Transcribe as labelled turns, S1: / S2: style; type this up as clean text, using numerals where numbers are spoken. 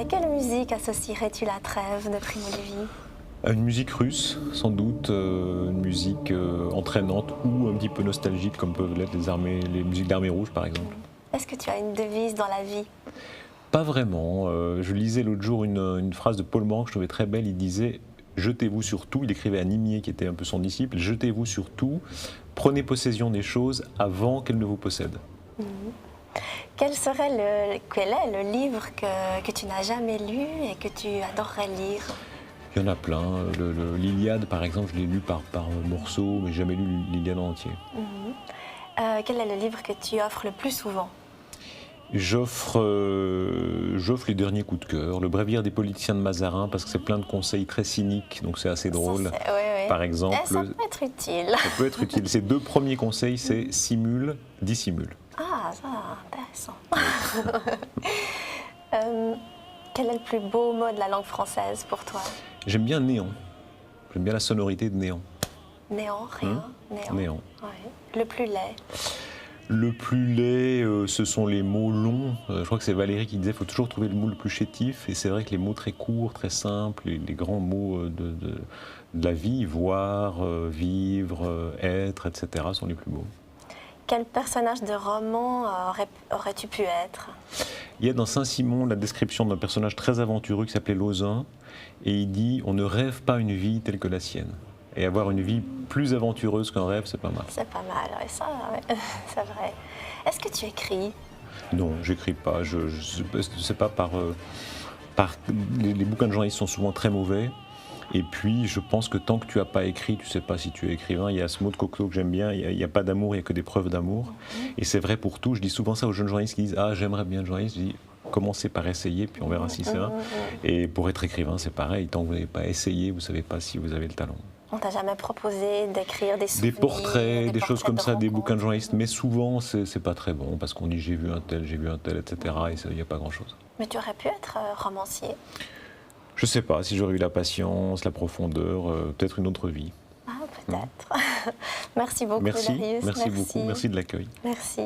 S1: À quelle musique associerais-tu la trêve de Primo Levi?
S2: Une musique russe, sans doute, une musique entraînante ou un petit peu nostalgique, comme peuvent l'être les musiques d'armée rouge, par exemple.
S1: Est-ce que tu as une devise dans la vie?
S2: Pas vraiment. Je lisais l'autre jour une phrase de Paul Morand que je trouvais très belle. Il disait « Jetez-vous sur tout ». Il écrivait à Nimier, qui était un peu son disciple. « Jetez-vous sur tout, prenez possession des choses avant qu'elles ne vous possèdent ».
S1: Quel est le livre que tu n'as jamais lu et que tu adorerais lire?
S2: Il y en a plein. L'Iliade, par exemple, je l'ai lu par morceaux, mais j'ai jamais lu l'Iliade en entier.
S1: Quel est le livre que tu offres le plus souvent?
S2: J'offre les derniers coups de cœur, le bréviaire des politiciens de Mazarin, parce que c'est plein de conseils très cyniques, donc c'est assez drôle.
S1: Oui.
S2: Par exemple,
S1: ça peut être utile.
S2: ça peut être utile. Ces deux premiers conseils, c'est simule, dissimule.
S1: Ah, ça, intéressant. Quel est le plus beau mot de la langue française pour toi?
S2: J'aime bien néant. J'aime bien la sonorité de néant.
S1: Néant, rien.
S2: Néant.
S1: Oui. Le plus laid.
S2: Le plus laid, ce sont les mots longs. Je crois que c'est Valérie qui disait qu'il faut toujours trouver le mot le plus chétif. Et c'est vrai que les mots très courts, très simples, les grands mots de la vie, voir, vivre, être, etc., sont les plus beaux.
S1: Quel personnage de roman aurais-tu pu être?
S2: Il y a dans Saint-Simon la description d'un personnage très aventureux qui s'appelait Lauzun. Et il dit « On ne rêve pas une vie telle que la sienne ». Et avoir une vie plus aventureuse qu'un rêve, c'est pas mal.
S1: C'est pas mal, oui, ça, ouais. C'est vrai. Est-ce que tu écris?
S2: Non, j'écris pas. Je sais pas les bouquins de journalistes sont souvent très mauvais. Et puis, je pense que tant que tu n'as pas écrit, tu ne sais pas si tu es écrivain. Il y a ce mot de Cocteau que j'aime bien, il n'y a pas d'amour, il n'y a que des preuves d'amour. Et c'est vrai pour tout. Je dis souvent ça aux jeunes journalistes qui disent « Ah, j'aimerais bien être journaliste ». Je dis « Commencez par essayer, puis on verra si c'est vrai ». Et pour être écrivain, c'est pareil. Tant que vous n'avez pas essayé, vous ne savez pas si vous avez le talent.
S1: On t'a jamais proposé d'écrire des souvenirs,
S2: des portraits, des choses comme ça, des bouquins de
S1: rencontres?
S2: journalistes, mais souvent c'est pas très bon parce qu'on dit j'ai vu un tel, etc. Et il n'y a pas grand chose.
S1: Mais tu aurais pu être romancier?
S2: Je sais pas si j'aurais eu la patience, la profondeur, peut-être une autre vie.
S1: Ah, peut-être. Merci beaucoup,
S2: Merci,
S1: Darius.
S2: merci beaucoup, merci de l'accueil.
S1: Merci.